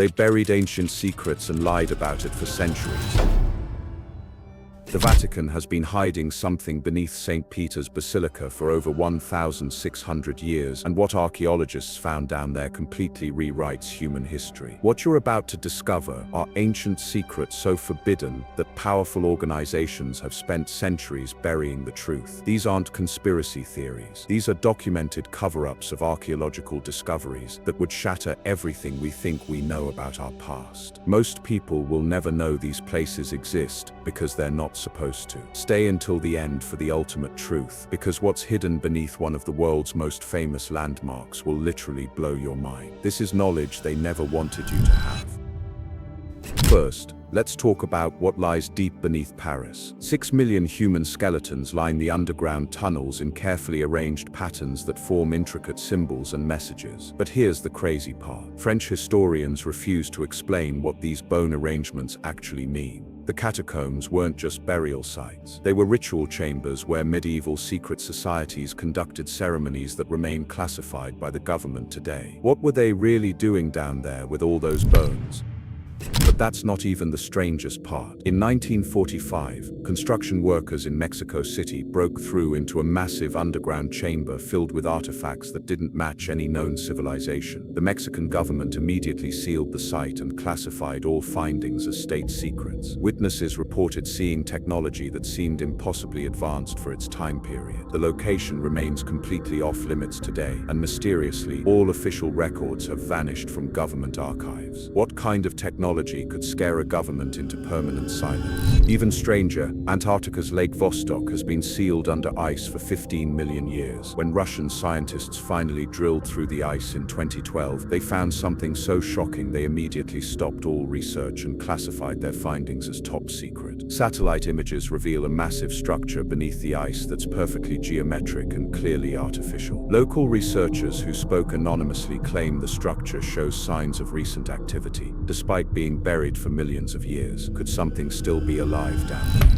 They buried ancient secrets and lied about it for centuries. The Vatican has been hiding something beneath St. Peter's Basilica for over 1,600 years, and what archaeologists found down there completely rewrites human history. What you're about to discover are ancient secrets so forbidden that powerful organizations have spent centuries burying the truth. These aren't conspiracy theories. These are documented cover-ups of archaeological discoveries that would shatter everything we think we know about our past. Most people will never know these places exist because they're not supposed to. Stay until the end for the ultimate truth, because what's hidden beneath one of the world's most famous landmarks will literally blow your mind. This is knowledge they never wanted you to have. First, let's talk about what lies deep beneath Paris. 6 million human skeletons line the underground tunnels in carefully arranged patterns that form intricate symbols and messages. But here's the crazy part. French historians refuse to explain what these bone arrangements actually mean. The catacombs weren't just burial sites. They were ritual chambers where medieval secret societies conducted ceremonies that remain classified by the government today. What were they really doing down there with all those bones? But that's not even the strangest part. In 1945, construction workers in Mexico City broke through into a massive underground chamber filled with artifacts that didn't match any known civilization. The Mexican government immediately sealed the site and classified all findings as state secrets. Witnesses reported seeing technology that seemed impossibly advanced for its time period. The location remains completely off-limits today, and mysteriously, all official records have vanished from government archives. What kind of technology could scare a government into permanent silence? Even stranger, Antarctica's Lake Vostok has been sealed under ice for 15 million years. When Russian scientists finally drilled through the ice in 2012, they found something so shocking they immediately stopped all research and classified their findings as top secret. Satellite images reveal a massive structure beneath the ice that's perfectly geometric and clearly artificial. Local researchers who spoke anonymously claim the structure shows signs of recent activity, despite being buried for millions of years. Could something still be alive down there?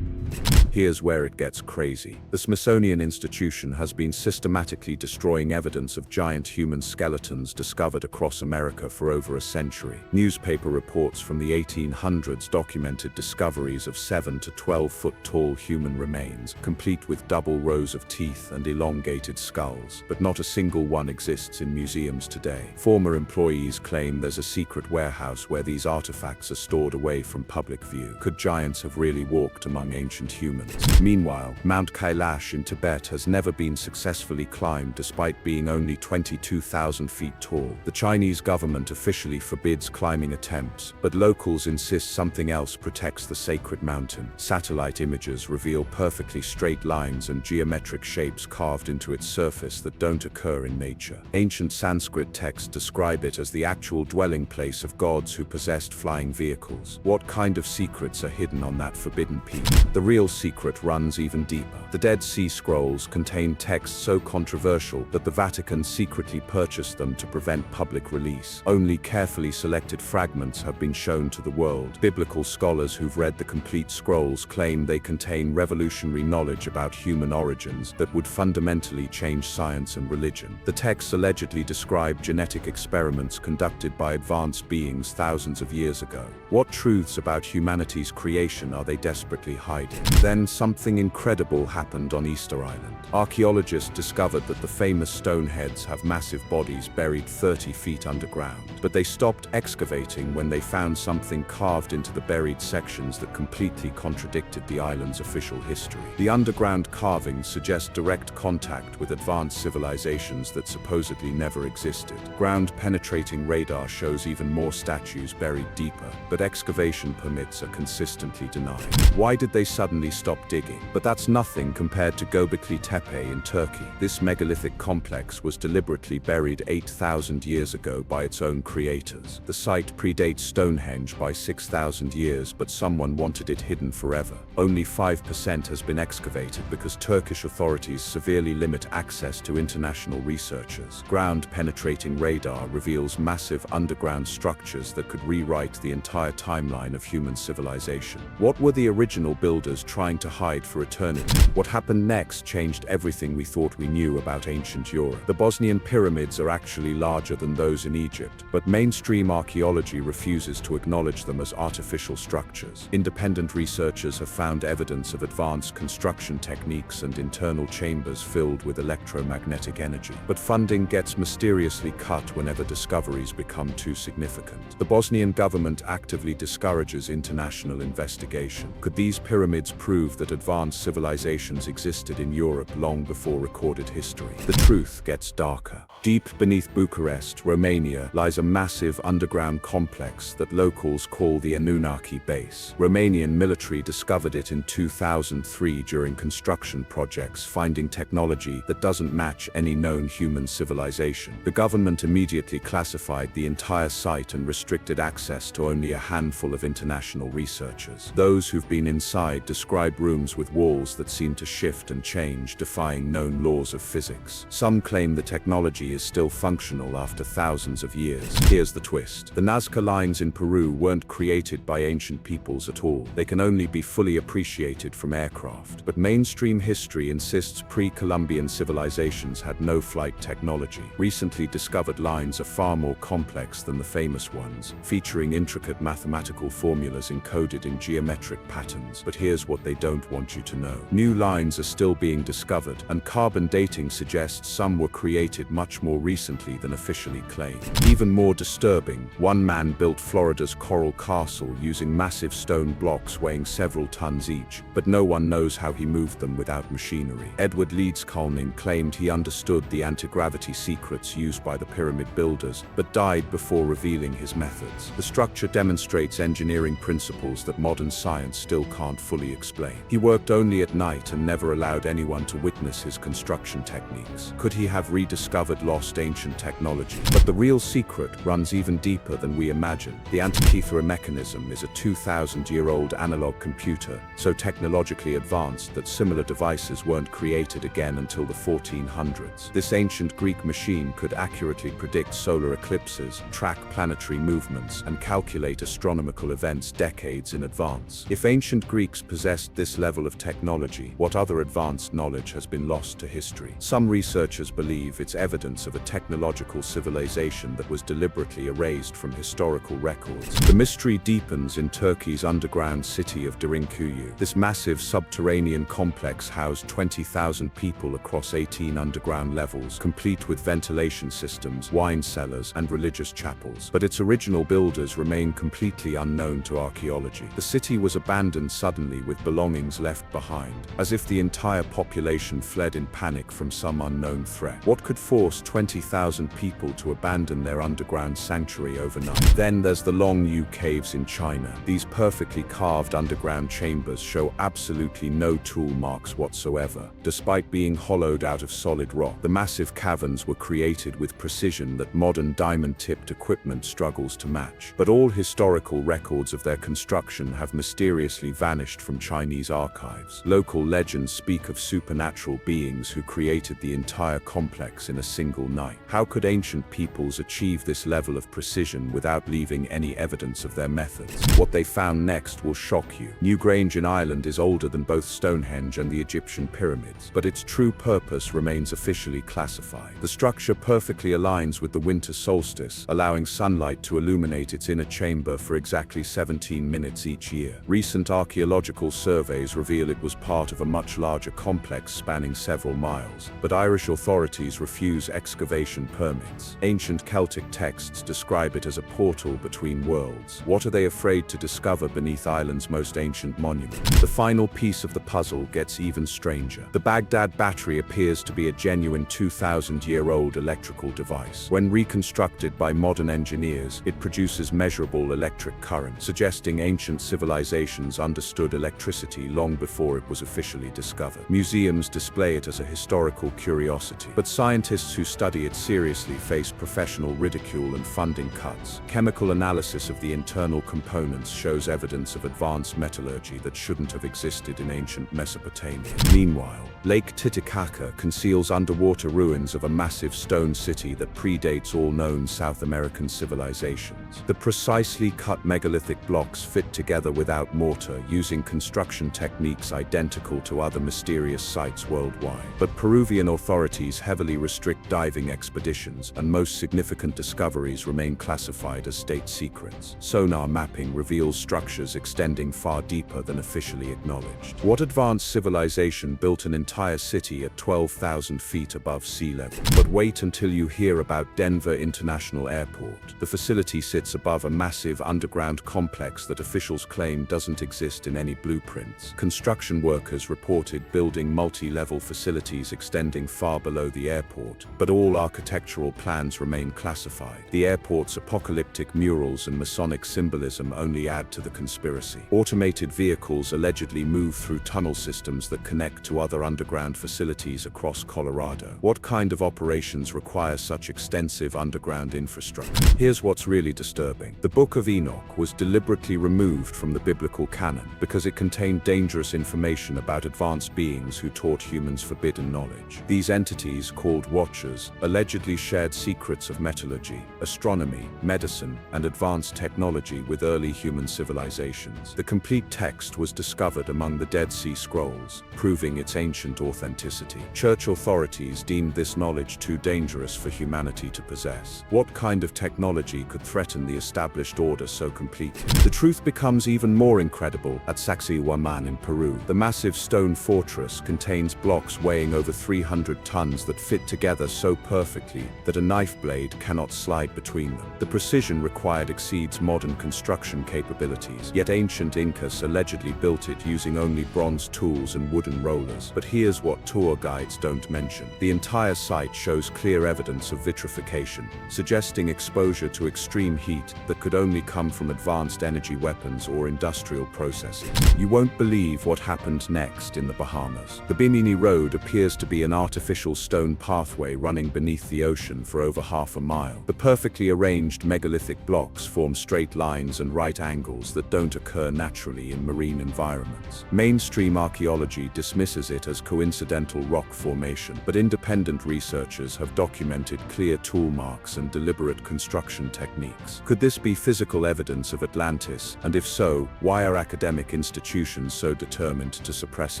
Here's where it gets crazy. The Smithsonian Institution has been systematically destroying evidence of giant human skeletons discovered across America for over a century. Newspaper reports from the 1800s documented discoveries of 7 to 12 foot tall human remains, complete with double rows of teeth and elongated skulls. But not a single one exists in museums today. Former employees claim there's a secret warehouse where these artifacts are stored away from public view. Could giants have really walked among ancient humans? Meanwhile, Mount Kailash in Tibet has never been successfully climbed despite being only 22,000 feet tall. The Chinese government officially forbids climbing attempts, but locals insist something else protects the sacred mountain. Satellite images reveal perfectly straight lines and geometric shapes carved into its surface that don't occur in nature. Ancient Sanskrit texts describe it as the actual dwelling place of gods who possessed flying vehicles. What kind of secrets are hidden on that forbidden peak? The real secret runs even deeper. The Dead Sea Scrolls contain texts so controversial that the Vatican secretly purchased them to prevent public release. Only carefully selected fragments have been shown to the world. Biblical scholars who've read the complete scrolls claim they contain revolutionary knowledge about human origins that would fundamentally change science and religion. The texts allegedly describe genetic experiments conducted by advanced beings thousands of years ago. What truths about humanity's creation are they desperately hiding? Then something incredible happened on Easter Island. Archaeologists discovered that the famous stone heads have massive bodies buried 30 feet underground. But they stopped excavating when they found something carved into the buried sections that completely contradicted the island's official history. The underground carvings suggest direct contact with advanced civilizations that supposedly never existed. Ground-penetrating radar shows even more statues buried deeper, but excavation permits are consistently denied. Why did they suddenly stop digging? But that's nothing compared to Göbekli Tepe in Turkey. This megalithic complex was deliberately buried 8,000 years ago by its own creators. The site predates Stonehenge by 6,000 years, but someone wanted it hidden forever. Only 5% has been excavated because Turkish authorities severely limit access to international researchers. Ground-penetrating radar reveals massive underground structures that could rewrite the entire timeline of human civilization. What were the original builders trying trying to hide for eternity. What happened next changed everything we thought we knew about ancient Europe. The Bosnian pyramids are actually larger than those in Egypt, but mainstream archaeology refuses to acknowledge them as artificial structures. Independent researchers have found evidence of advanced construction techniques and internal chambers filled with electromagnetic energy. But funding gets mysteriously cut whenever discoveries become too significant. The Bosnian government actively discourages international investigation. Could these pyramids prove that advanced civilizations existed in Europe long before recorded history? The truth gets darker. Deep beneath Bucharest, Romania, lies a massive underground complex that locals call the Anunnaki Base. Romanian military discovered it in 2003 during construction projects, finding technology that doesn't match any known human civilization. The government immediately classified the entire site and restricted access to only a handful of international researchers. Those who've been inside describe rooms with walls that seem to shift and change, defying known laws of physics. Some claim the technology is still functional after thousands of years. Here's the twist. The Nazca lines in Peru weren't created by ancient peoples at all. They can only be fully appreciated from aircraft. But mainstream history insists pre-Columbian civilizations had no flight technology. Recently discovered lines are far more complex than the famous ones, featuring intricate mathematical formulas encoded in geometric patterns. But here's what they don't want you to know. New lines are still being discovered, and carbon dating suggests some were created much more recently than officially claimed. Even more disturbing, one man built Florida's Coral Castle using massive stone blocks weighing several tons each, but no one knows how he moved them without machinery. Edward Leeds Culnin claimed he understood the anti-gravity secrets used by the pyramid builders, but died before revealing his methods. The structure demonstrates engineering principles that modern science still can't fully explain. He worked only at night and never allowed anyone to witness his construction techniques. Could he have rediscovered lost ancient technology? But the real secret runs even deeper than we imagine. The Antikythera mechanism is a 2,000-year-old analog computer, so technologically advanced that similar devices weren't created again until the 1400s. This ancient Greek machine could accurately predict solar eclipses, track planetary movements, and calculate astronomical events decades in advance. If ancient Greeks possessed this level of technology, what other advanced knowledge has been lost to history? Some researchers believe it's evidence of a technological civilization that was deliberately erased from historical records. The mystery deepens in Turkey's underground city of Derinkuyu. This massive subterranean complex housed 20,000 people across 18 underground levels, complete with ventilation systems, wine cellars, and religious chapels. But its original builders remain completely unknown to archaeology. The city was abandoned suddenly with belongings left behind, as if the entire population fled in panic from some unknown threat. What could force 20,000 people to abandon their underground sanctuary overnight? Then there's the Long Yu caves in China. These perfectly carved underground chambers show absolutely no tool marks whatsoever. Despite being hollowed out of solid rock, the massive caverns were created with precision that modern diamond-tipped equipment struggles to match. But all historical records of their construction have mysteriously vanished from Chinese archives. Local legends speak of supernatural beings who created the entire complex in a single night. How could ancient peoples achieve this level of precision without leaving any evidence of their methods? What they found next will shock you. Newgrange in Ireland is older than both Stonehenge and the Egyptian pyramids, but its true purpose remains officially classified. The structure perfectly aligns with the winter solstice, allowing sunlight to illuminate its inner chamber for exactly 17 minutes each year. Recent archaeological surveys reveal it was part of a much larger complex spanning several miles, but Irish authorities refuse excavation permits. Ancient Celtic texts describe it as a portal between worlds. What are they afraid to discover beneath Ireland's most ancient monument? The final piece of the puzzle gets even stranger. The Baghdad battery appears to be a genuine 2,000-year-old electrical device. When reconstructed by modern engineers, it produces measurable electric current, suggesting ancient civilizations understood electricity long before it was officially discovered. Museums display it as a historical curiosity, but scientists who study it seriously face professional ridicule and funding cuts. Chemical analysis of the internal components shows evidence of advanced metallurgy that shouldn't have existed in ancient Mesopotamia. Meanwhile, Lake Titicaca conceals underwater ruins of a massive stone city that predates all known South American civilizations. The precisely cut megalithic blocks fit together without mortar, using construction construction techniques identical to other mysterious sites worldwide. But Peruvian authorities heavily restrict diving expeditions, and most significant discoveries remain classified as state secrets. Sonar mapping reveals structures extending far deeper than officially acknowledged. What advanced civilization built an entire city at 12,000 feet above sea level? But wait until you hear about Denver International Airport. The facility sits above a massive underground complex that officials claim doesn't exist in any blueprints. Construction workers reported building multi-level facilities extending far below the airport, but all architectural plans remain classified. The airport's apocalyptic murals and Masonic symbolism only add to the conspiracy. Automated vehicles allegedly move through tunnel systems that connect to other underground facilities across Colorado. What kind of operations require such extensive underground infrastructure? Here's what's really disturbing. The Book of Enoch was deliberately removed from the biblical canon because it contained dangerous information about advanced beings who taught humans forbidden knowledge. These entities, called Watchers, allegedly shared secrets of metallurgy, astronomy, medicine, and advanced technology with early human civilizations. The complete text was discovered among the Dead Sea Scrolls, proving its ancient authenticity. Church authorities deemed this knowledge too dangerous for humanity to possess. What kind of technology could threaten the established order so completely? The truth becomes even more incredible at Sacsayhuaman in Peru. The massive stone fortress contains blocks weighing over 300 tons that fit together so perfectly that a knife blade cannot slide between them. The precision required exceeds modern construction capabilities, yet ancient Incas allegedly built it using only bronze tools and wooden rollers. But here's what tour guides don't mention. The entire site shows clear evidence of vitrification, suggesting exposure to extreme heat that could only come from advanced energy weapons or industrial processes. You won't believe what happened next in the Bahamas. The Bimini Road appears to be an artificial stone pathway running beneath the ocean for over half a mile. The perfectly arranged megalithic blocks form straight lines and right angles that don't occur naturally in marine environments. Mainstream archaeology dismisses it as coincidental rock formation, but independent researchers have documented clear tool marks and deliberate construction techniques. Could this be physical evidence of Atlantis? And if so, why are academic institutions so determined to suppress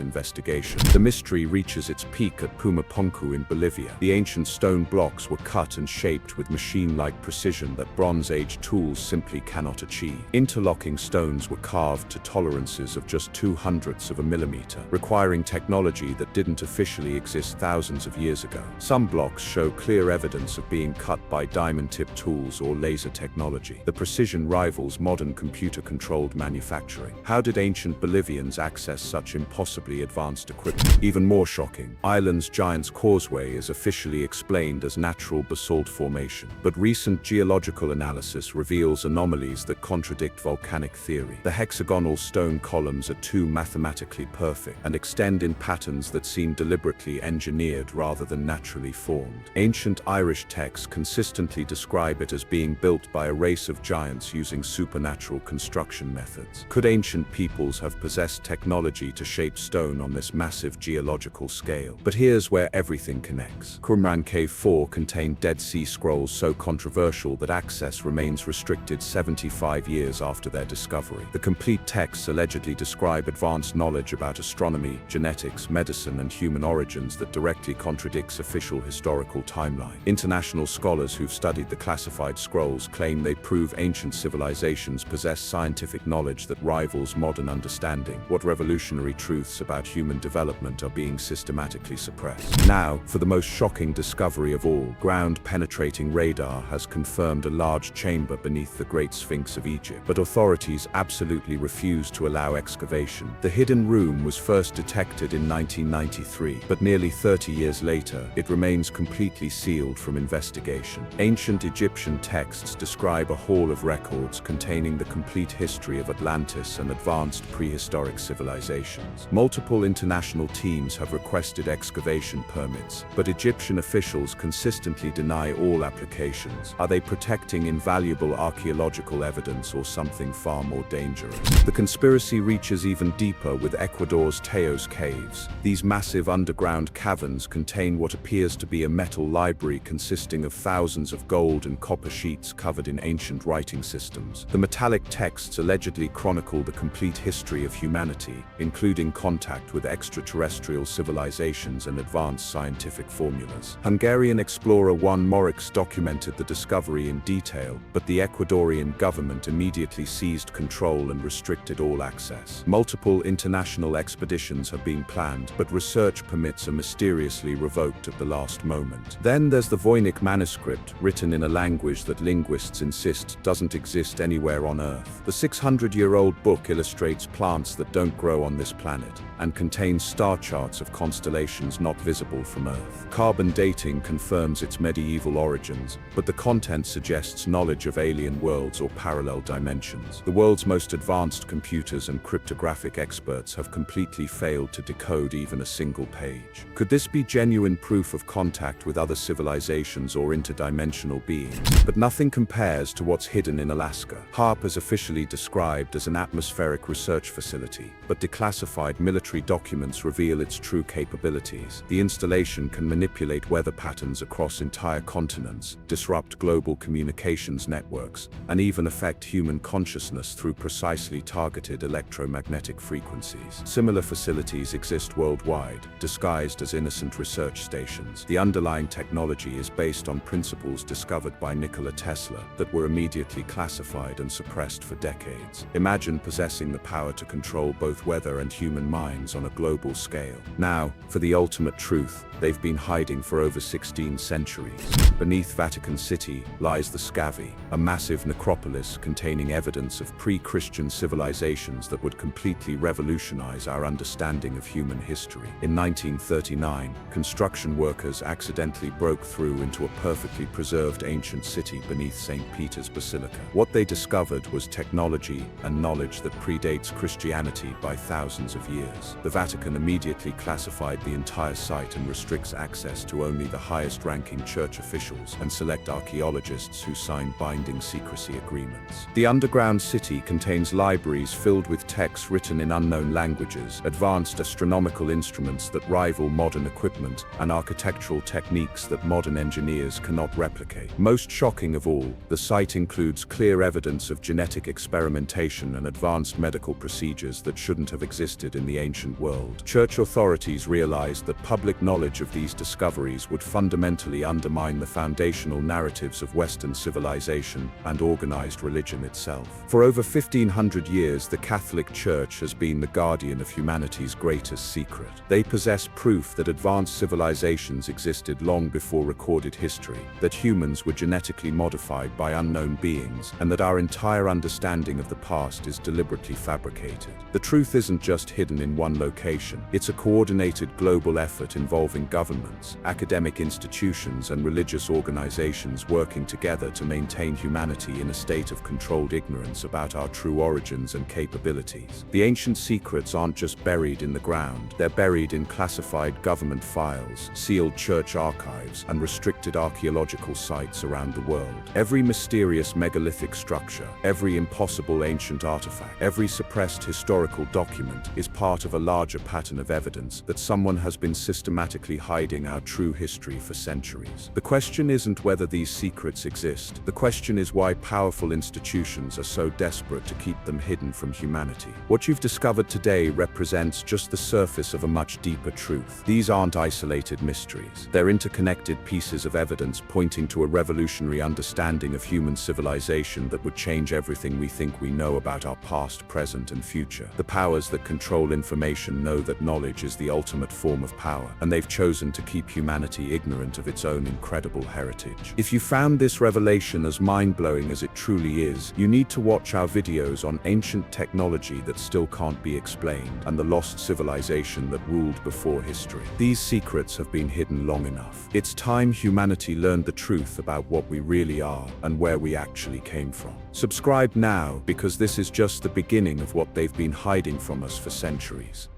investigation? The mystery reaches its peak at Pumapunku in Bolivia. The ancient stone blocks were cut and shaped with machine-like precision that Bronze Age tools simply cannot achieve. Interlocking stones were carved to tolerances of just 0.02 of a millimeter, requiring technology that didn't officially exist thousands of years ago. Some blocks show clear evidence of being cut by diamond-tipped tools or laser technology. The precision rivals modern computer-controlled manufacturing. How did ancient Bolivians access such impossibly advanced equipment? Even more shocking, Ireland's Giant's Causeway is officially explained as natural basalt formation, but recent geological analysis reveals anomalies that contradict volcanic theory. The hexagonal stone columns are too mathematically perfect and extend in patterns that seem deliberately engineered rather than naturally formed. Ancient Irish texts consistently describe it as being built by a race of giants using supernatural construction methods. Could ancient peoples have possessed technology to shape stone on this massive geological scale? But here's where everything connects. Qumran Cave 4 contained Dead Sea Scrolls so controversial that access remains restricted 75 years after their discovery. The complete texts allegedly describe advanced knowledge about astronomy, genetics, medicine, and human origins that directly contradicts official historical timeline. International scholars who've studied the classified scrolls claim they prove ancient civilizations possess scientific knowledge that rivals modern understanding. What revolutionary truths about human development are being systematically suppressed? Now, for the most shocking discovery of all, ground-penetrating radar has confirmed a large chamber beneath the Great Sphinx of Egypt, but authorities absolutely refuse to allow excavation. The hidden room was first detected in 1993, but nearly 30 years later, it remains completely sealed from investigation. Ancient Egyptian texts describe a hall of records containing the complete history of Atlantis and advanced prehistoric civilizations. Multiple international teams have requested excavation permits, but Egyptian officials consistently deny all applications. Are they protecting invaluable archaeological evidence or something far more dangerous? The conspiracy reaches even deeper with Ecuador's Teos Caves. These massive underground caverns contain what appears to be a metal library consisting of thousands of gold and copper sheets covered in ancient writing systems. The metallic texts allegedly chronicle the complete history of humanity humanity, including contact with extraterrestrial civilizations and advanced scientific formulas. Hungarian explorer Juan Morix documented the discovery in detail, but the Ecuadorian government immediately seized control and restricted all access. Multiple international expeditions have been planned, but research permits are mysteriously revoked at the last moment. Then there's the Voynich manuscript, written in a language that linguists insist doesn't exist anywhere on Earth. The 600-year-old book illustrates plants that don't grow on this planet, and contains star charts of constellations not visible from Earth. Carbon dating confirms its medieval origins, but the content suggests knowledge of alien worlds or parallel dimensions. The world's most advanced computers and cryptographic experts have completely failed to decode even a single page. Could this be genuine proof of contact with other civilizations or interdimensional beings? But nothing compares to what's hidden in Alaska. HAARP is officially described as an atmospheric research facility, but declassified military documents reveal its true capabilities. The installation can manipulate weather patterns across entire continents, disrupt global communications networks, and even affect human consciousness through precisely targeted electromagnetic frequencies. Similar facilities exist worldwide, disguised as innocent research stations. The underlying technology is based on principles discovered by Nikola Tesla that were immediately classified and suppressed for decades. Imagine possessing the power to control both weather and human minds on a global scale. Now, for the ultimate truth, they've been hiding for over 16 centuries. Beneath Vatican City lies the Scavi, a massive necropolis containing evidence of pre-Christian civilizations that would completely revolutionize our understanding of human history. In 1939, construction workers accidentally broke through into a perfectly preserved ancient city beneath St. Peter's Basilica. What they discovered was technology and knowledge that predates Christianity by thousands of years. The Vatican immediately classified the entire site and restricts access to only the highest-ranking church officials and select archaeologists who sign binding secrecy agreements. The underground city contains libraries filled with texts written in unknown languages, advanced astronomical instruments that rival modern equipment, and architectural techniques that modern engineers cannot replicate. Most shocking of all, the site includes clear evidence of genetic experimentation and advanced medical procedures that shouldn't have existed in the ancient world. Church authorities realized that public knowledge of these discoveries would fundamentally undermine the foundational narratives of Western civilization and organized religion itself. For over 1500 years, the Catholic Church has been the guardian of humanity's greatest secret. They possess proof that advanced civilizations existed long before recorded history, that humans were genetically modified by unknown beings, and that our entire understanding of the past is deliberately fabricated. The truth isn't just hidden in one location. It's a coordinated global effort involving governments, academic institutions, and religious organizations working together to maintain humanity in a state of controlled ignorance about our true origins and capabilities. The ancient secrets aren't just buried in the ground, they're buried in classified government files, sealed church archives, and restricted archaeological sites around the world. Every mysterious megalithic structure, every impossible ancient artifact, every suppressed historical document is part of a larger pattern of evidence that someone has been systematically hiding our true history for centuries. The question isn't whether these secrets exist. The question is why powerful institutions are so desperate to keep them hidden from humanity. What you've discovered today represents just the surface of a much deeper truth. These aren't isolated mysteries. They're interconnected pieces of evidence pointing to a revolutionary understanding of human civilization that would change everything we think we know about our past, present, and future. The powers that control information know that knowledge is the ultimate form of power, and they've chosen to keep humanity ignorant of its own incredible heritage. If you found this revelation as mind-blowing as it truly is, you need to watch our videos on ancient technology that still can't be explained and the lost civilization that ruled before history. These secrets have been hidden long enough. It's time humanity learned the truth about what we really are and where we actually came from. Subscribe now, because this is just the beginning of what they've been hiding from us for centuries.